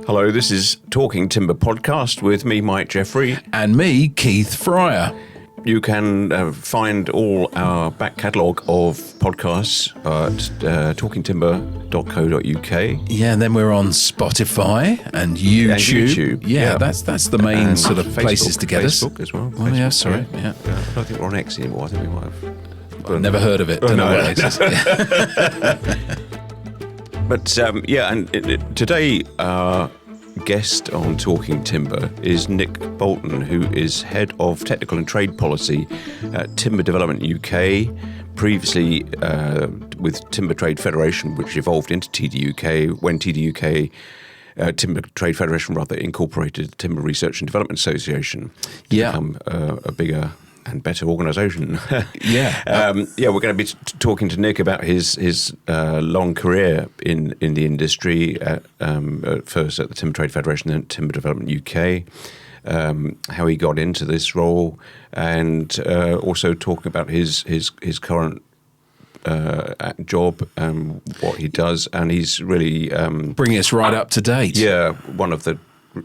Hello, this is Talking Timber Podcast with me, Mike Jeffrey. And me, Keith Fryer. You can find all our back catalogue of podcasts at talkingtimber.co.uk. Yeah, and then we're on Spotify and YouTube. Yeah, that's the main and sort of Facebook, places to get us. Facebook as well. Oh, yeah, sorry. Yeah. I don't think we're on X anymore. I think we might have. I've never heard of it. Don't know what it is. But today our guest on Talking Timber is Nick Bolton, who is Head of Technical and Trade Policy at Timber Development UK, previously with Timber Trade Federation, which evolved into TDUK when TDUK, Timber Trade Federation incorporated the Timber Research and Development Association to become a bigger and better organisation. We're going to be talking to Nick about his long career in the industry, first at the Timber Trade Federation and Timber Development UK, how he got into this role, and also talking about his current job and what he does. And he's really bringing us right up to date. Yeah, one of the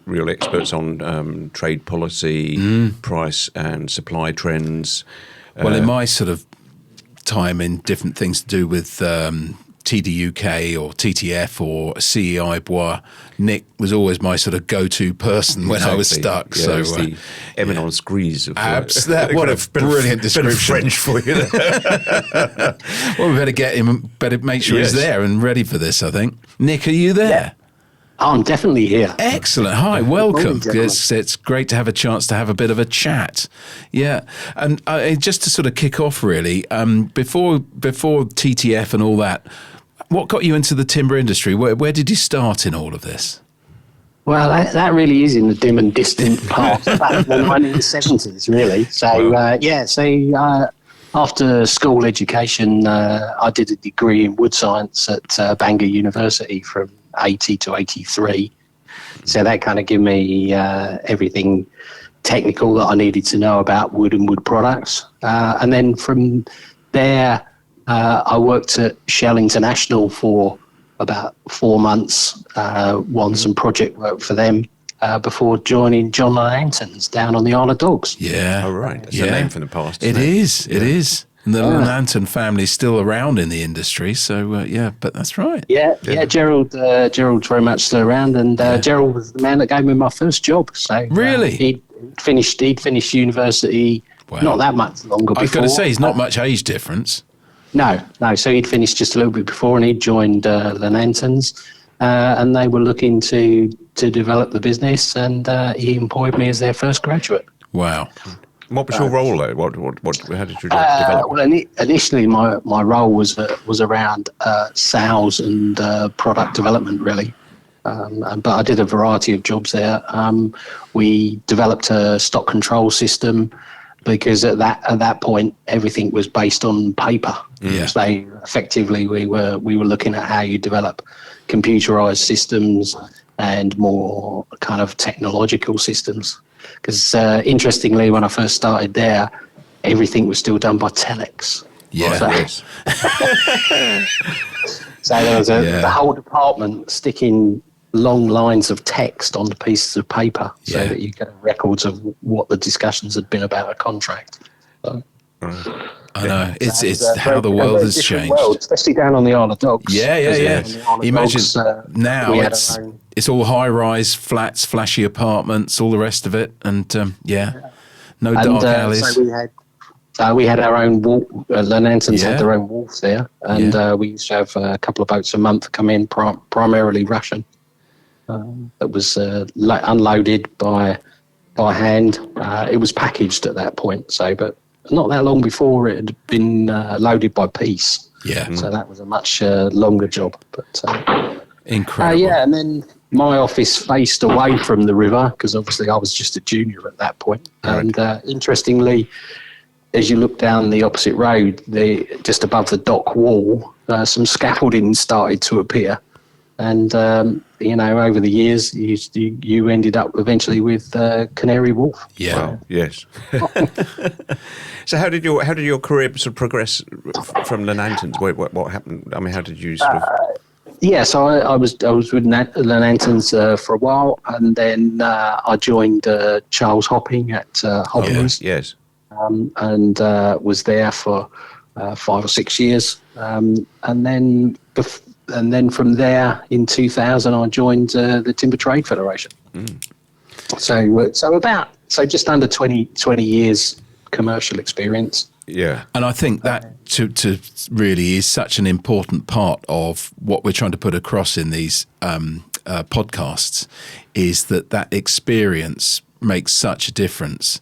real experts on trade policy, price and supply trends. Well, in my sort of time in different things to do with TDUK or TTF or CEI Bois, Nick was always my sort of go-to person when I was stuck. Yeah, so the eminence grise of what a brilliant description. French for you there. Well, we better make sure he's there and ready for this, I think. Nick, are you there? Yeah. I'm definitely here. Excellent. Hi, welcome. It's great to have a chance to have a bit of a chat. Yeah. And just to sort of kick off, really, before TTF and all that, what got you into the timber industry? Where did you start in all of this? Well, that really is in the dim and distant past, back in the 1970s, really. So, after school education, I did a degree in wood science at Bangor University from 80 to 83. So that kind of gave me everything technical that I needed to know about wood and wood products. And then from there, I worked at Shell International for about 4 months, won some project work for them before joining John Lantons down on the Isle of Dogs. Yeah. Oh, right. It's a name from the past. It is. And the Lanton family is still around in the industry, so but that's right. Yeah. Gerald's very much still around, and Gerald was the man that gave me my first job. So really, he'd finished university not that much longer before. I was going to say, he's not much age difference. No. So he'd finished just a little bit before, and he'd joined Lantons, and they were looking to develop the business, and he employed me as their first graduate. Wow. What was your role though? How did you develop? Well, initially my role was around sales and product development, really. But I did a variety of jobs there. We developed a stock control system because at that point everything was based on paper. Yeah. So effectively we were looking at how you develop computerized systems and more kind of technological systems. Because interestingly, when I first started there, everything was still done by telex. Yeah. So there was the whole department sticking long lines of text onto pieces of paper so that you get records of what the discussions had been about a contract. So, I know. It's how the world has changed. World, especially down on the Isle of Dogs. Yeah. Imagine now it's all high-rise flats, flashy apartments, all the rest of it, and no dark alleys. So we had our own wharf. Lantons had their own wharf there, and we used to have a couple of boats a month come in, primarily Russian. That was unloaded by hand. It was packaged at that point, but not that long before it had been loaded by piece. Yeah. So that was a much longer job. But incredible. And then my office faced away from the river because obviously I was just a junior at that point. Right. And interestingly, as you look down the opposite road, just above the dock wall, some scaffolding started to appear. And, over the years, you ended up eventually with Canary Wharf. Yeah. Wow. Yes. So how did your career sort of progress from Lantons? What happened? I mean, how did you sort of... So I was with Lantern's for a while, and then I joined Charles Hopping at Hoppers, Yes. and was there for 5 or 6 years, and then from there in 2000 I joined the Timber Trade Federation. So just under 20 years commercial experience. Yeah. And I think that to really is such an important part of what we're trying to put across in these podcasts, is that experience makes such a difference.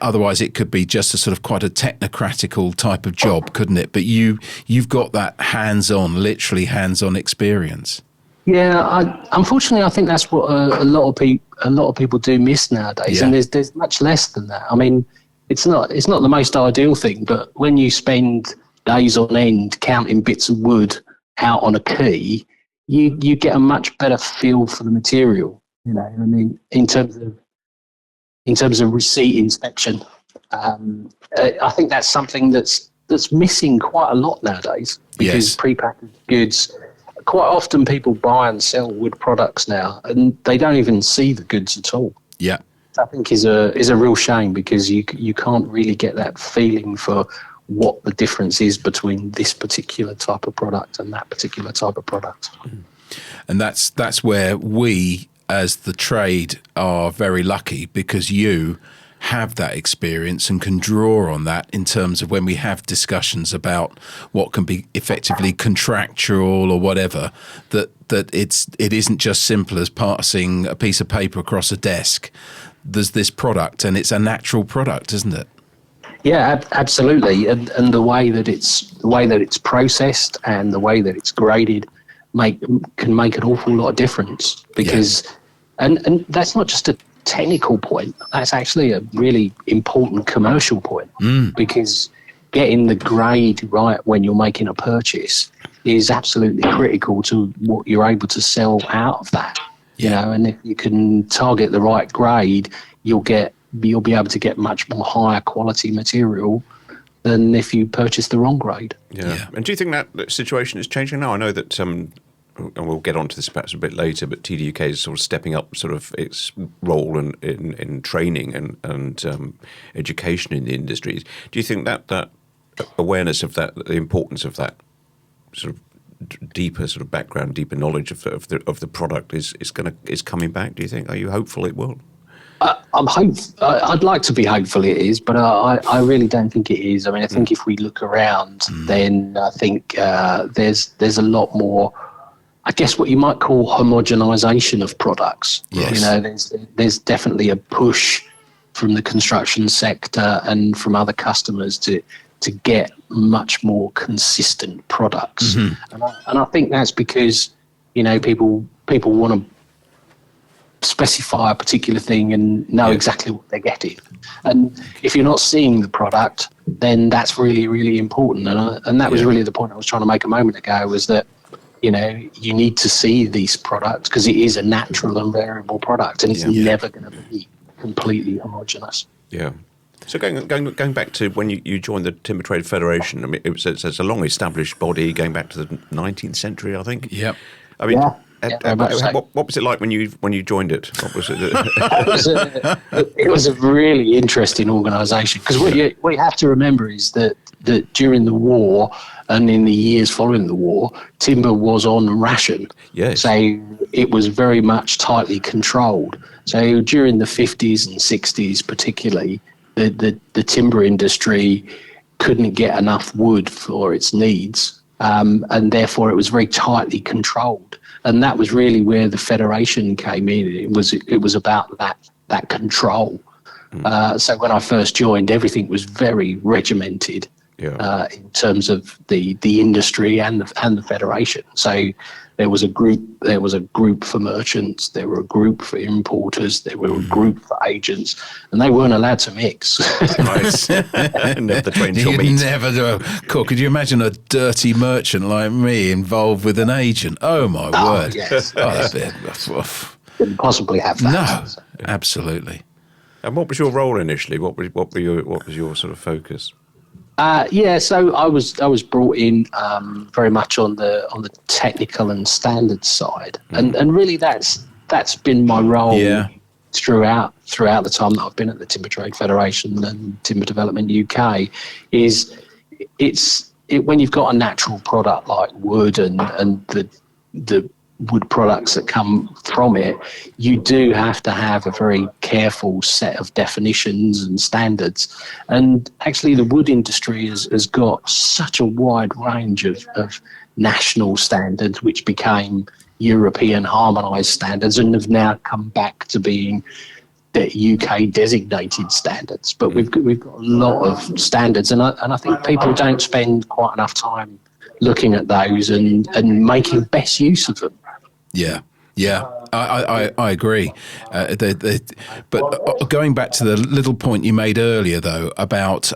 Otherwise it could be just a sort of quite a technocratical type of job, couldn't it? But you've got that literally hands-on experience. Yeah, unfortunately, I think that's what a lot of people do miss nowadays, and there's much less than that. I mean, it's not the most ideal thing, but when you spend days on end counting bits of wood out on a quay, you get a much better feel for the material. I mean, in terms of receipt inspection, I think that's something that's missing quite a lot nowadays, because prepackaged goods. Quite often people buy and sell wood products now, and they don't even see the goods at all. Yeah, I think is a real shame, because you can't really get that feeling for what the difference is between this particular type of product and that particular type of product. And that's where we, as the trade, are very lucky, because you have that experience and can draw on that in terms of when we have discussions about what can be effectively contractual or whatever, that it isn't just simple as passing a piece of paper across a desk. There's this product, and it's a natural product, isn't it? Yeah, absolutely. And the way that it's processed and the way that it's graded can make an awful lot of difference, because and that's not just a technical point, that's actually a really important commercial point, because getting the grade right when you're making a purchase is absolutely critical to what you're able to sell out of that. And if you can target the right grade, you'll be able to get much more higher quality material than if you purchase the wrong grade. And do you think that situation is changing now? I know that and we'll get onto this perhaps a bit later, but TDUK is sort of stepping up sort of its role in training and education in the industries. Do you think that awareness of that, the importance of that sort of deeper sort of background, deeper knowledge of the product is coming back? Do you think? Are you hopeful it will? I'm hopeful. I'd like to be hopeful it is, but I really don't think it is. I mean, I think if we look around, then I think there's a lot more, I guess, what you might call homogenisation of products. Yes. There's definitely a push from the construction sector and from other customers to get much more consistent products. And I think that's because, people want to specify a particular thing and know exactly what they're getting. And if you're not seeing the product, then that's really, really important. And that was really the point I was trying to make a moment ago, was that, you need to see these products, because it is a natural and variable product, and it's never going to be completely homogenous. Yeah. So going back to when you joined the Timber Trade Federation, I mean, it's a long-established body going back to the 19th century, I think. Yep. I mean, what was it like when you joined it? What was it? It was a really interesting organisation, because what we have to remember is that during the war and in the years following the war, timber was on ration. Yes. So it was very much tightly controlled. So during the 50s and 60s particularly, the timber industry couldn't get enough wood for its needs, and therefore it was very tightly controlled. And that was really where the Federation came in. It was about that control. So when I first joined, everything was very regimented. In terms of the industry and the Federation. So there was a group for merchants, there were a group for importers, there were a group for agents, and they weren't allowed to mix. Nice. Never trained your You'd meat. never do. Cool. Could you imagine a dirty merchant like me involved with an agent? Oh my word! Yes. Couldn't possibly have that. No, absolutely. And what was your role initially? What was your sort of focus? So I was brought in very much on the technical and standards side, and really that's been my role throughout the time that I've been at the Timber Trade Federation and Timber Development UK. When you've got a natural product like wood and the wood products that come from it, you do have to have a very careful set of definitions and standards. And actually the wood industry has got such a wide range of national standards, which became European harmonised standards and have now come back to being the UK designated standards. But we've got a lot of standards, and I think people don't spend quite enough time looking at those and making best use of them. Yeah, I agree. But going back to the little point you made earlier, though, about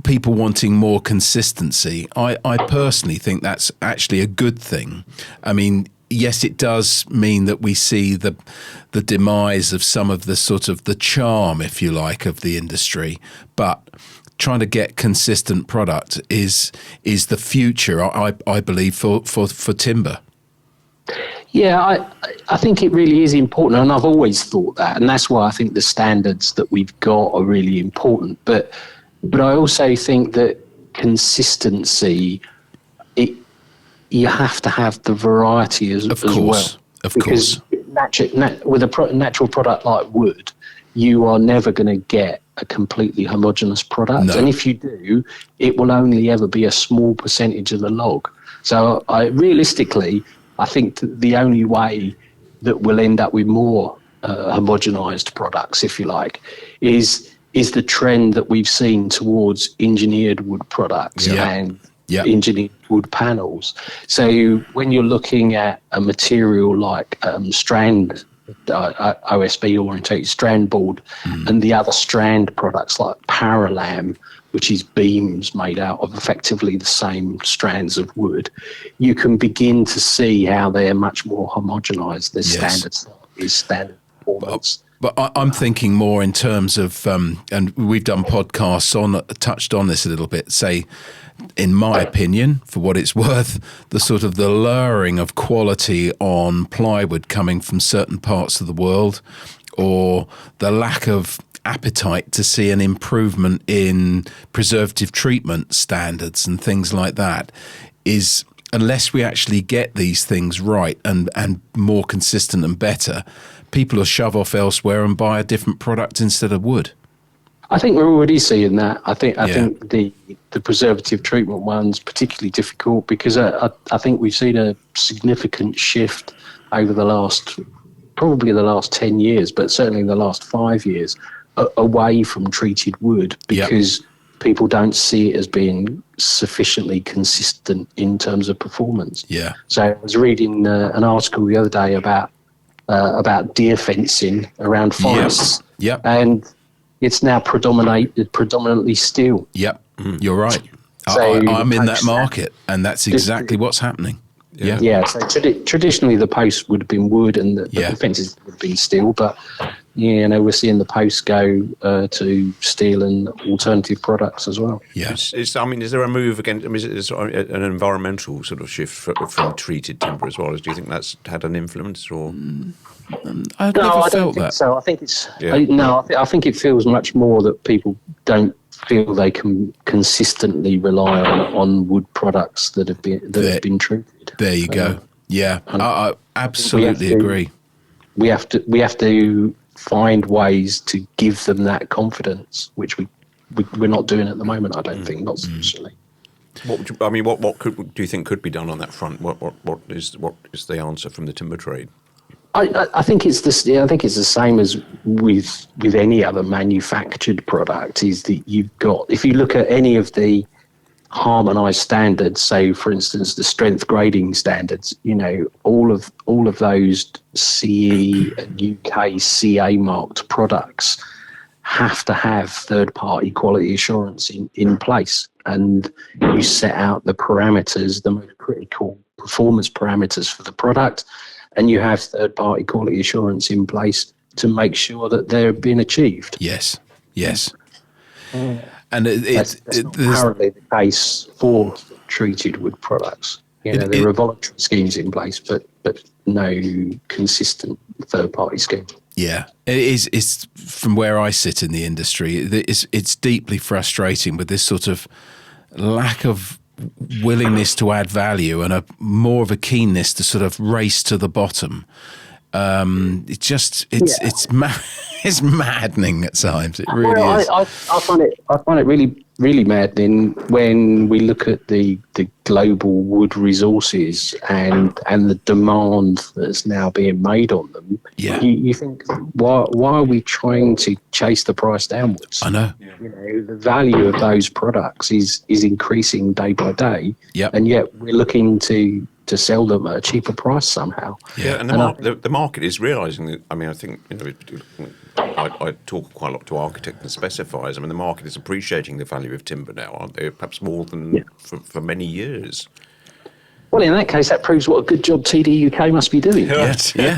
people wanting more consistency, I personally think that's actually a good thing. I mean, yes, it does mean that we see the demise of some of the sort of the charm, if you like, of the industry, but trying to get consistent product is the future, I believe, for timber. Yeah, I think it really is important, and I've always thought that, and that's why I think the standards that we've got are really important. But I also think that consistency, you have to have the variety as well. Of course. With a natural product like wood, you are never going to get a completely homogeneous product. No. And if you do, it will only ever be a small percentage of the log. So realistically, I think the only way that we'll end up with more homogenised products, if you like, is the trend that we've seen towards engineered wood products and engineered wood panels. So when you're looking at a material like strand, OSB orientated strand board, and the other strand products like Paralam, which is beams made out of effectively the same strands of wood, you can begin to see how they're much more homogenised. Their standard performance. But I'm thinking more in terms of, and we've done podcasts touched on this a little bit, say, in my opinion, for what it's worth, the sort of the lowering of quality on plywood coming from certain parts of the world, or the lack of appetite to see an improvement in preservative treatment standards and things like that, is, unless we actually get these things right and more consistent and better, people will shove off elsewhere and buy a different product instead of wood. I think we're already seeing that. I think the preservative treatment one's particularly difficult because I think we've seen a significant shift over probably the last 10 years, but certainly the last 5 years, away from treated wood because people don't see it as being sufficiently consistent in terms of performance. Yeah. So I was reading an article the other day about deer fencing around forests. Yep. And it's now predominantly steel. Yep, you're right. So I'm in that market, and that's exactly what's happening. Yeah. So traditionally the posts would have been wood, and the fences would have been steel. But we're seeing the posts go to steel and alternative products as well. Yes. Is there a move against? Is it an environmental sort of shift from treated timber as well? Do you think that's had an influence, or? I don't think so. I think it's I think it feels much more that people don't feel they can consistently rely on wood products that have been treated. There you go. Yeah, I absolutely agree. We have to find ways to give them that confidence, which we're not doing at the moment. I don't think, not sufficiently. What do you think could be done on that front? What is the answer from the timber trade? I think it's the same as with any other manufactured product. Is that if you look at any of the harmonised standards, say for instance the strength grading standards, all of those CE and UK CA marked products have to have third party quality assurance in place, and you set out the parameters, the most critical performance parameters for the product. And you have third-party quality assurance in place to make sure that they're being achieved. Yes. And That's not currently the case for treated wood products. There are voluntary schemes in place, but no consistent third-party scheme. Yeah, it is. It's from where I sit in the industry. It's deeply frustrating with this sort of lack of willingness to add value and more of a keenness to sort of race to the bottom. It's maddening at times. It really is. I find it really maddening when we look at the global wood resources and the demand that's now being made on them. Yeah. You think, why are we trying to chase the price downwards? I know. The value of those products is increasing day by day. Yep. And yet we're looking to sell them at a cheaper price somehow. Yeah, and the market is realising that. I mean, I think I talk quite a lot to architects and specifiers. I mean, the market is appreciating the value of timber now, aren't they? Perhaps more than for many years. Well, in that case, that proves what a good job TD UK must be doing. Yes, yeah.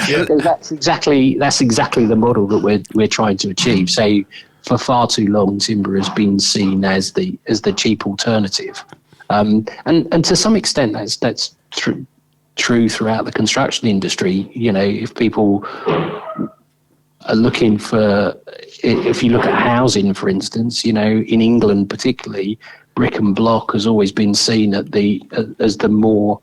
Because that's exactly the model that we're trying to achieve. So, for far too long, timber has been seen as the cheap alternative. And to some extent that's true throughout the construction industry. If people are looking for, if you look at housing, for instance, in England particularly, brick and block has always been seen as the more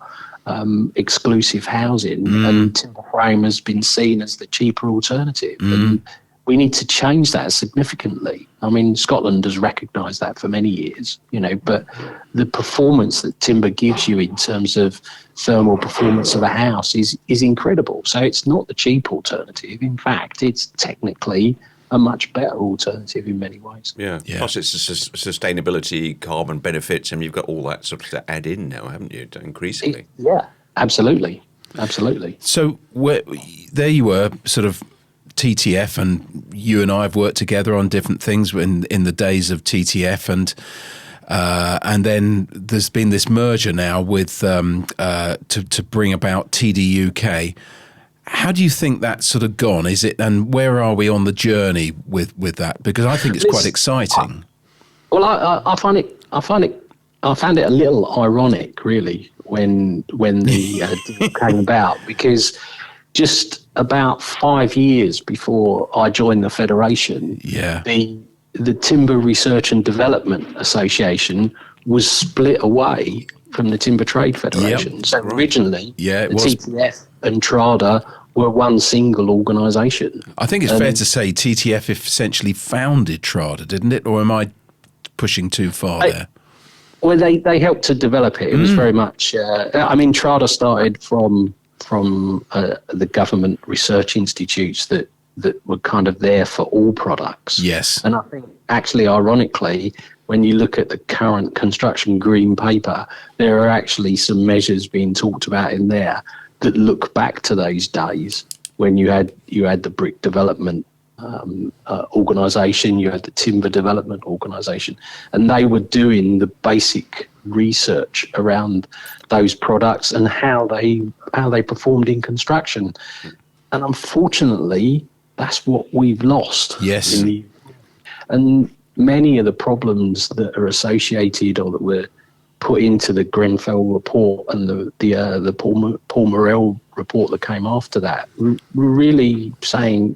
exclusive housing, and timber frame has been seen as the cheaper alternative. And we need to change that significantly. I mean, Scotland has recognised that for many years, but the performance that timber gives you in terms of thermal performance of a house is incredible. So it's not the cheap alternative. In fact, it's technically a much better alternative in many ways. Yeah. Plus, it's sustainability, carbon benefits, and you've got all that sort of to add in now, haven't you? Increasingly. Absolutely. So there you were, sort of. TTF, and you and I have worked together on different things in the days of TTF, and then there's been this merger now with to bring about TD UK. How do you think that's sort of gone? Is it, and where are we on the journey with that? Because I think it's quite exciting. I found it a little ironic, really, when the deal came about, because just about 5 years before I joined the Federation, the Timber Research and Development Association was split away from the Timber Trade Federation. Yep. So originally, the TTF and TRADA were one single organisation. I think it's fair to say TTF essentially founded TRADA, didn't it? Or am I pushing too far there? Well, they helped to develop it. It was very much... TRADA started from the government research institutes that were kind of there for all products. Yes. And I think, actually, ironically, when you look at the current construction green paper, there are actually some measures being talked about in there that look back to those days when you had the brick development organisation, you had the timber development organisation, and they were doing the basic research around those products and how they performed in construction. And unfortunately, that's what we've lost. Yes. And many of the problems that are associated or that were put into the Grenfell report and the Paul Morrell report that came after that were really saying,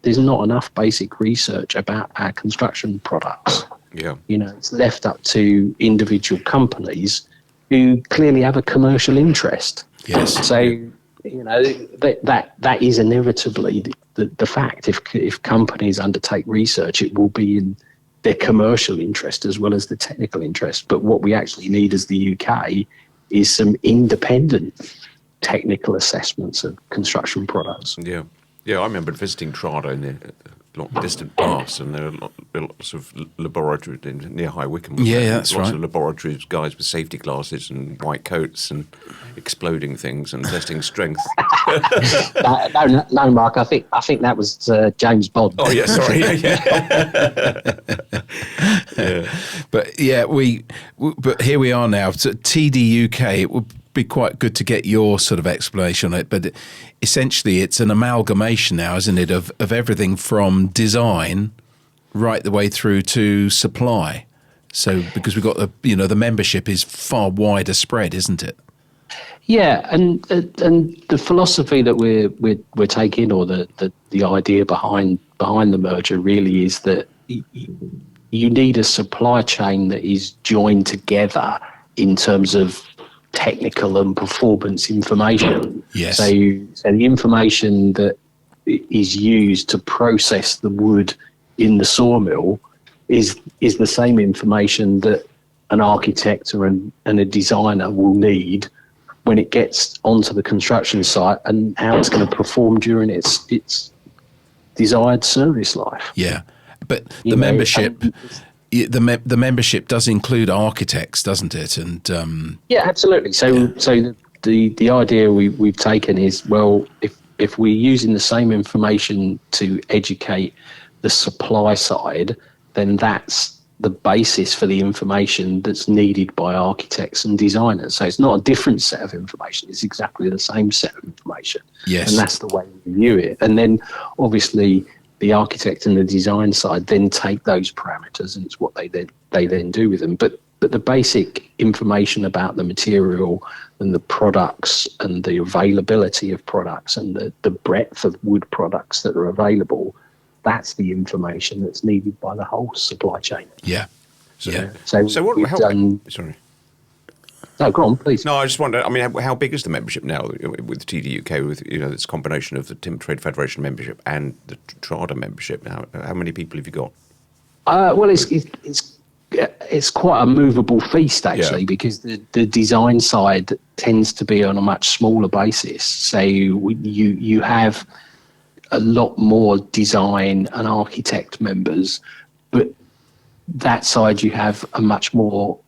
there's not enough basic research about our construction products. Yeah. It's left up to individual companies who clearly have a commercial interest. Yes. So, that is inevitably the fact. If companies undertake research, it will be in their commercial interest as well as the technical interest. But what we actually need as the UK is some independent technical assessments of construction products. Yeah. Yeah, I remember visiting TRADA in the distant past, and there are lots of laboratories near High Wycombe. That's lots right. of laboratories, guys with safety glasses and white coats and exploding things and testing strength. No, Mark. I think that was James Bond. Oh yeah, sorry. Yeah. But here we are now. So TD UK. It would be quite good to get your sort of explanation on it, but essentially it's an amalgamation now, isn't it, of everything from design right the way through to supply. So because we've got the membership is far wider spread, isn't it? Yeah, and the philosophy that we're taking, or the idea behind the merger, really is that you need a supply chain that is joined together in terms of technical and performance information. Yes. So the information that is used to process the wood in the sawmill is the same information that an architect and a designer will need when it gets onto the construction site, and how it's going to perform during its desired service life. Yeah, but the membership, the membership does include architects, doesn't it? And yeah, absolutely. So the idea we've taken is, well, if we're using the same information to educate the supply side, then that's the basis for the information that's needed by architects and designers. So it's not a different set of information, it's exactly the same set of information. Yes. And that's the way we view it. And then obviously the architect and the design side then take those parameters, and it's what they then do with them. But the basic information about the material and the products and the availability of products and the breadth of wood products that are available, that's the information that's needed by the whole supply chain. Yeah. So what? we've done. Sorry. No, go on, please. No, I just wonder. I mean, how big is the membership now with TDUK? With this combination of the Timber Trade Federation membership and the TRADA membership. How many people have you got? Well, it's quite a movable feast actually, because the design side tends to be on a much smaller basis. So you have a lot more design and architect members, but that side you have a much more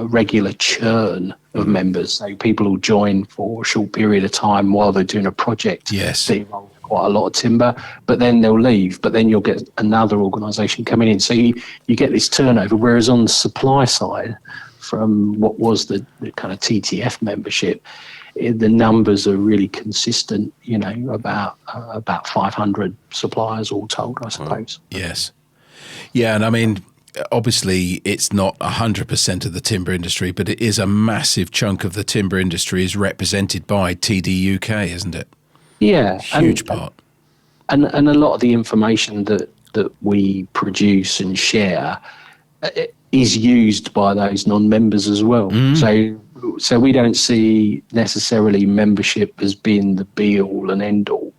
regular churn of members. So people will join for a short period of time while they're doing a project. Yes. That involves quite a lot of timber, but then they'll leave, but then you'll get another organisation coming in. So you get this turnover, whereas on the supply side, from what was the kind of TTF membership, the numbers are really consistent, about 500 suppliers all told, I suppose. Yes. Yeah, and I mean, obviously it's not 100% of the timber industry, but it is a massive chunk of the timber industry is represented by TDUK, isn't it? Yeah. Huge part. And a lot of the information that we produce and share is used by those non-members as well. So we don't see necessarily membership as being the be-all and end-all,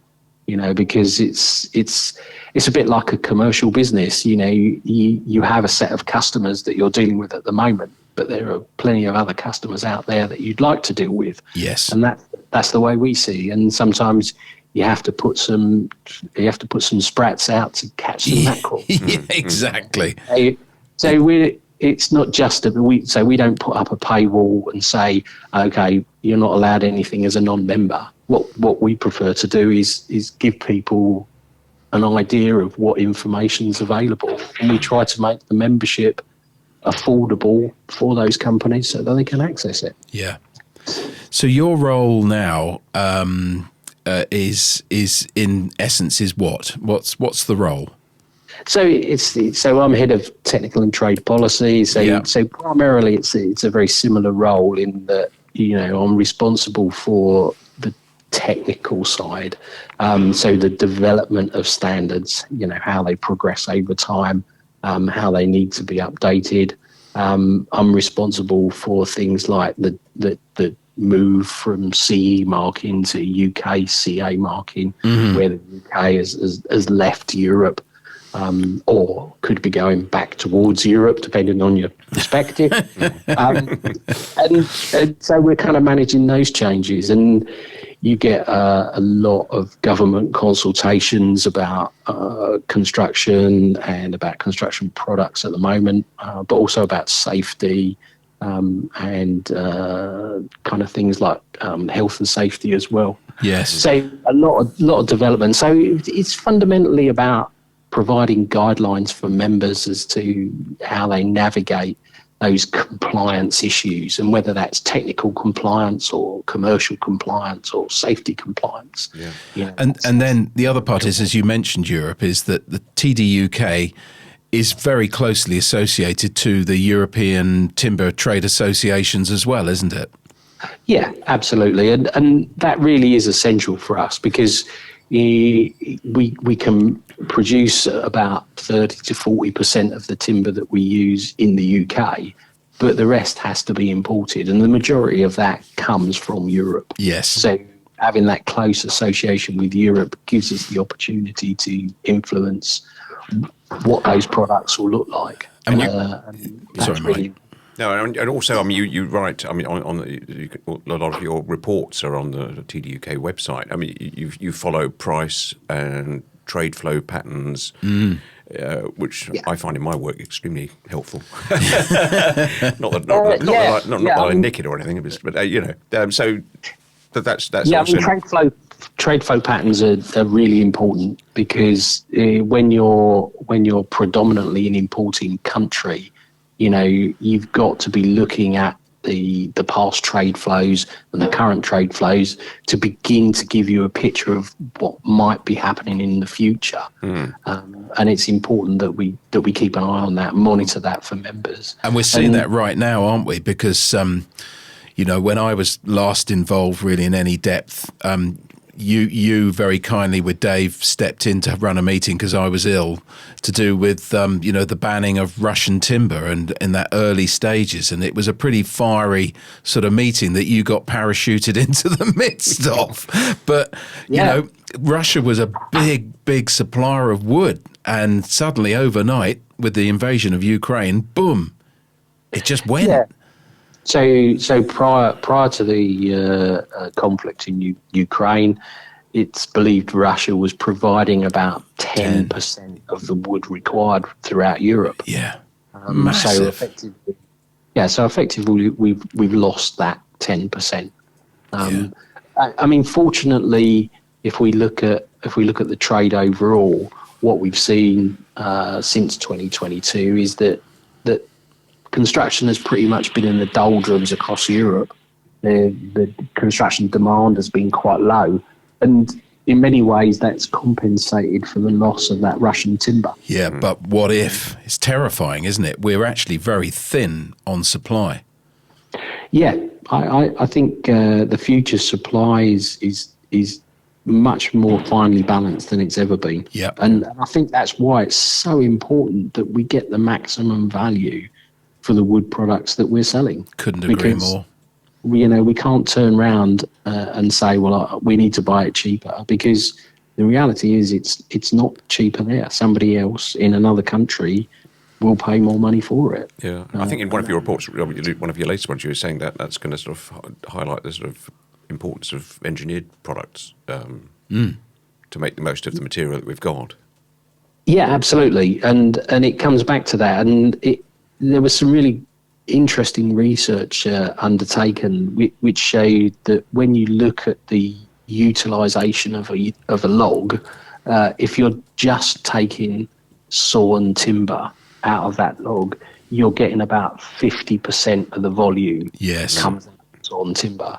because it's a bit like a commercial business. You have a set of customers that you're dealing with at the moment, but there are plenty of other customers out there that you'd like to deal with. Yes. And that's the way we see. And sometimes you have to put some sprats out to catch some mackerel. Yeah, exactly. So it's not just we don't put up a paywall and say, okay, you're not allowed anything as a non-member. What we prefer to do is give people an idea of what information's available, and we try to make the membership affordable for those companies so that they can access it. Yeah. So your role now is in essence is what? What's the role? So I'm head of technical and trade policy. So primarily it's a very similar role in that I'm responsible for the technical side. So the development of standards, how they progress over time, how they need to be updated. I'm responsible for things like the move from CE marking to UK CA marking, where the UK has left Europe. Or could be going back towards Europe, depending on your perspective. And so we're kind of managing those changes. And you get a lot of government consultations about construction and about construction products at the moment, but also about safety and kind of things like health and safety as well. Yes. So a lot of development. So it's fundamentally about providing guidelines for members as to how they navigate those compliance issues, and whether that's technical compliance or commercial compliance or safety compliance. And then the other part is, as you mentioned, Europe, is that the TDUK is very closely associated to the European timber trade associations as well, isn't it? Yeah, absolutely. And that really is essential for us because we can produce about 30 to 40% of the timber that we use in the UK, but the rest has to be imported. And the majority of that comes from Europe. Yes. So having that close association with Europe gives us the opportunity to influence what those products will look like. And sorry, Mike. No, and also, I mean, you write. I mean, a lot of your reports are on the TDUK website. I mean, you follow price and trade flow patterns, which I find in my work extremely helpful. not that I nick it or anything, but you know, so that's yeah. Also I mean, trade flow patterns are really important because when you're predominantly an importing country, you know, you've got to be looking at the past trade flows and the current trade flows to begin to give you a picture of what might be happening in the future. And it's important that we keep an eye on that, monitor that for members. And we're seeing that right now, aren't we? Because, you know, when I was last involved really in any depth, you very kindly with Dave stepped in to run a meeting because I was ill to do with, you know, the banning of Russian timber and in that early stages. And it was a pretty fiery sort of meeting that you got parachuted into the midst of. But, you know, Russia was a big supplier of wood. And suddenly overnight with the invasion of Ukraine, boom, it just went. Yeah. So prior to the conflict in Ukraine, it's believed Russia was providing about 10% of the wood required throughout Europe. Yeah, massive. So effectively, we've lost that 10%. I mean, fortunately, if we look at the trade overall, what we've seen since 2022 is that construction has pretty much been in the doldrums across Europe. The construction demand has been quite low. And in many ways, that's compensated for the loss of that Russian timber. Yeah, but what if? It's terrifying, isn't it? We're actually very thin on supply. Yeah, I think the future supply is much more finely balanced than it's ever been. Yeah. And I think that's why it's so important that we get the maximum value for the wood products that we're selling. Couldn't agree more. You know, we can't turn around and say, well, we need to buy it cheaper, because the reality is it's not cheaper there. Somebody else in another country will pay more money for it. Yeah, I think in one of your reports, one of your latest ones, you were saying that that's going to sort of highlight the sort of importance of engineered products to make the most of the material that we've got. Yeah, absolutely, and it comes back to that, and there was some really interesting research undertaken which showed that when you look at the utilisation of a log, if you're just taking sawn timber out of that log, you're getting about 50% of the volume comes out of sawn timber.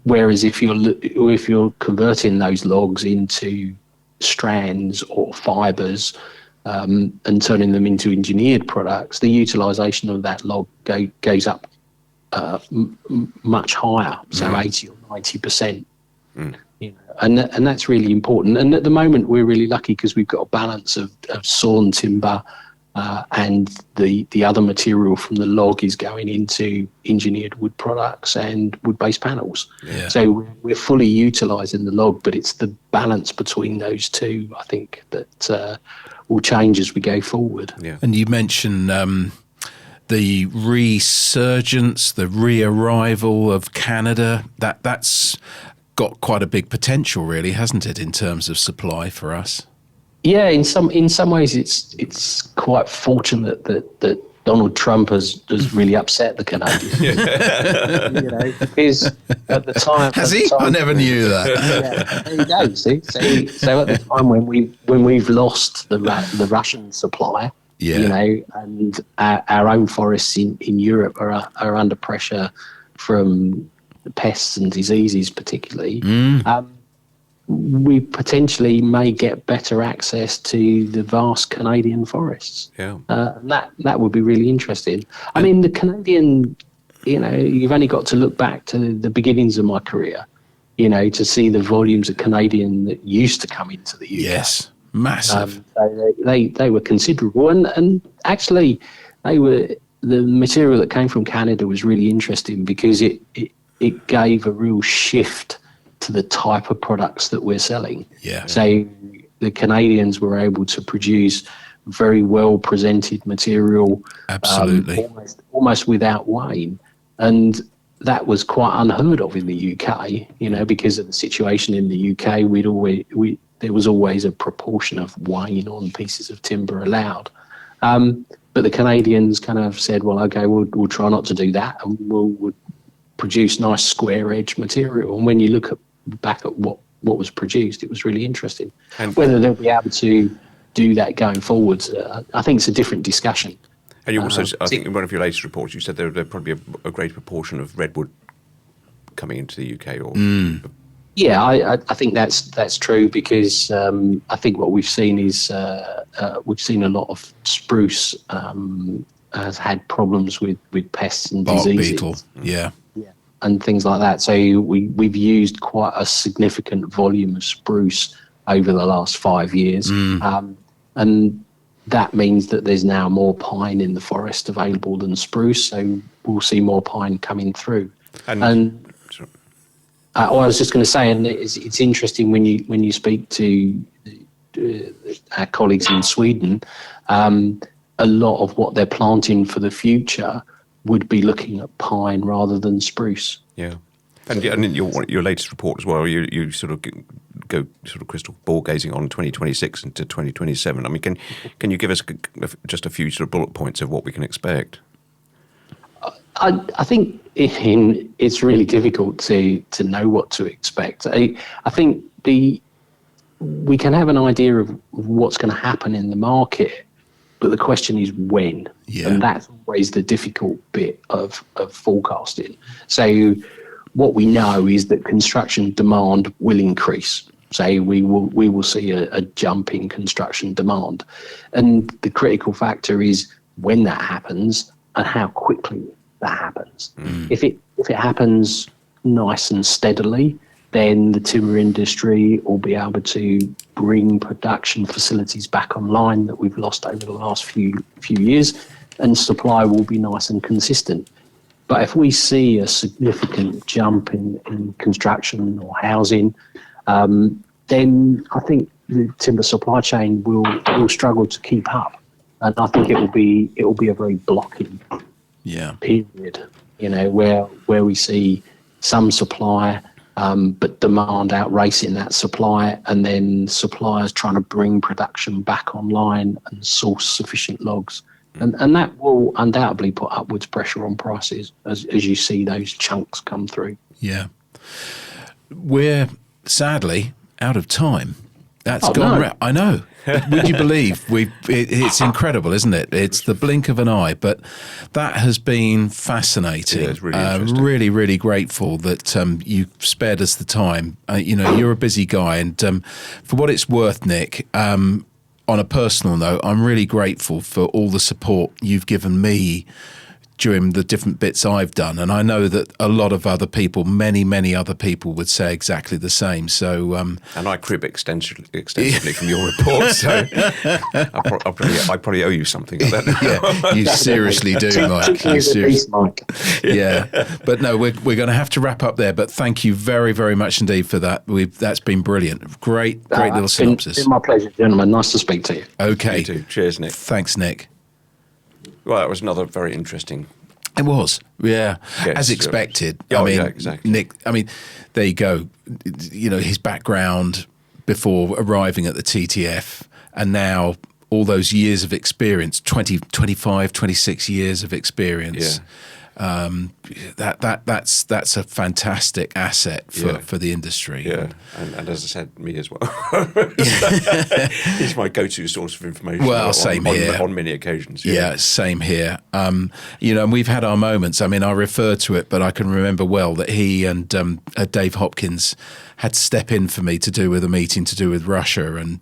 Whereas if you're converting those logs into strands or fibres, and turning them into engineered products, the utilisation of that log goes up much higher, so 80 or 90%. You know, and that's really important. And at the moment, we're really lucky because we've got a balance of sawn timber and the other material from the log is going into engineered wood products and wood-based panels. Yeah. So we're fully utilising the log, but it's the balance between those two, I think, that will change as we go forward. Yeah. And you mentioned the resurgence, the re-arrival of Canada. That's got quite a big potential, really, hasn't it, in terms of supply for us? Yeah, in some ways, it's quite fortunate that Donald Trump has really upset the Canadians. You know, because at the time, has he? I never knew that. Yeah, there you go. See, so at the time when we've lost the Russian supply, you know, and our own forests in Europe are under pressure from pests and diseases, particularly. we potentially may get better access to the vast Canadian forests. Yeah. That would be really interesting. I mean, the Canadian, you've only got to look back to the beginnings of my career, to see the volumes of Canadian that used to come into the UK. Yes, massive. So they were considerable, and actually, the material that came from Canada was really interesting because it gave a real shift to the type of products that we're selling. Yeah. So the Canadians were able to produce very well presented material, Absolutely, almost without wane, and that was quite unheard of in the UK. Because of the situation in the UK, there was always a proportion of wane on pieces of timber allowed. But the Canadians kind of said, well, okay, we'll try not to do that, and we'll produce nice square edge material. And when you look back at what was produced, it was really interesting. And whether they'll be able to do that going forwards, I think it's a different discussion. And you also, I think in one of your latest reports, you said there'd probably be a greater proportion of redwood coming into the UK. Yeah, I think that's true because I think what we've seen is we've seen a lot of spruce has had problems with pests and diseases. Beetle, yeah, and things like that. So we've used quite a significant volume of spruce over the last 5 years, and that means that there's now more pine in the forest available than spruce. So we'll see more pine coming through. And I was just going to say, and it's interesting when you speak to our colleagues in Sweden, a lot of what they're planting for the future would be looking at pine rather than spruce. Yeah, and in your latest report as well, you sort of go sort of crystal ball gazing on 2026 into 2027. I mean, can you give us just a few sort of bullet points of what we can expect? I think it's really difficult to know what to expect. I think we can have an idea of what's going to happen in the market, but the question is when, and that's always the difficult bit of forecasting. So what we know is that construction demand will increase. So we will see a jump in construction demand, and the critical factor is when that happens and how quickly that happens. If it happens nice and steadily, then the timber industry will be able to bring production facilities back online that we've lost over the last few years, and supply will be nice and consistent. But if we see a significant jump in construction or housing, then I think the timber supply chain will struggle to keep up, and I think it will be a very blocking period. Where we see some supply, but demand outracing that supply, and then suppliers trying to bring production back online and source sufficient logs. And that will undoubtedly put upwards pressure on prices as you see those chunks come through. Yeah. We're sadly out of time. That's gone. No. I know. Would you believe it's incredible, isn't it? It's the blink of an eye, but that has been fascinating. Yeah, it's really interesting. Really, really grateful that you spared us the time. You're a busy guy, and for what it's worth, Nick, on a personal note, I'm really grateful for all the support you've given me during the different bits I've done. And I know that a lot of other people, many, many other people would say exactly the same. So, and I crib extensively from your report, so I probably owe you something of that. Yeah, you seriously do, Mike. You seriously, Mike. Yeah, but no, we're going to have to wrap up there. But thank you very, very much indeed for that. That's been brilliant. Great little synopsis. It's been my pleasure, gentlemen. Nice to speak to you. Okay. You too. Cheers, Nick. Thanks, Nick. Well, that was another very interesting. It was, yeah, Yes, as expected. yeah, exactly. Nick, there you go. His background before arriving at the TTF, and now all those years of experience, 20, 25, 26 years of experience. That's a fantastic asset for the industry. Yeah, and as I said, me as well. He's my go-to source of information. Well, same here. On many occasions. Yeah, same here. And we've had our moments. I mean, I refer to it, but I can remember well that he and Dave Hopkins had to step in for me to do with a meeting to do with Russia. And,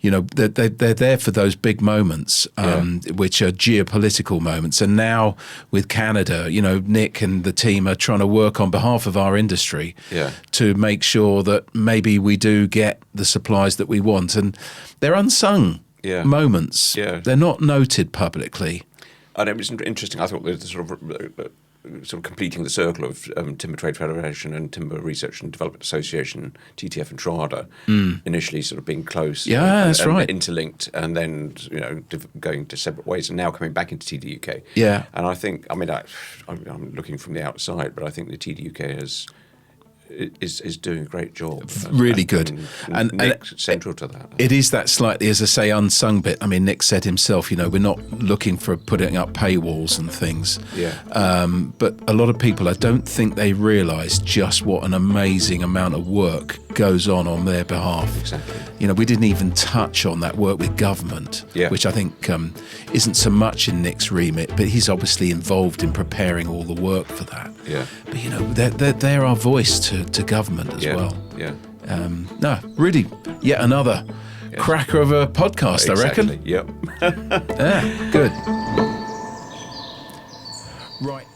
they're there for those big moments, which are geopolitical moments. And now with Canada, Nick and the team are trying to work on behalf of our industry to make sure that maybe we do get the supplies that we want. And they're unsung moments. Yeah. They're not noted publicly. And it was interesting. I thought the sort of completing the circle of Timber Trade Federation and Timber Research and Development Association, TTF and TRADA, initially sort of being close, that's right, interlinked, and then going to separate ways, and now coming back into TDUK. Yeah, and I think, I'm looking from the outside, but I think the TDUK is doing a great job. Really good. And Nick's central to that. It is that slightly, as I say, unsung bit. I mean, Nick said himself, we're not looking for putting up paywalls and things. Yeah. But a lot of people, I don't think they realise just what an amazing amount of work goes on their behalf. Exactly. We didn't even touch on that work with government, which I think isn't so much in Nick's remit, but he's obviously involved in preparing all the work for that. Yeah. But they're our voice to government as well. Yeah. No, really, yet another cracker of a podcast, I reckon. Yep. Yeah, good. Right.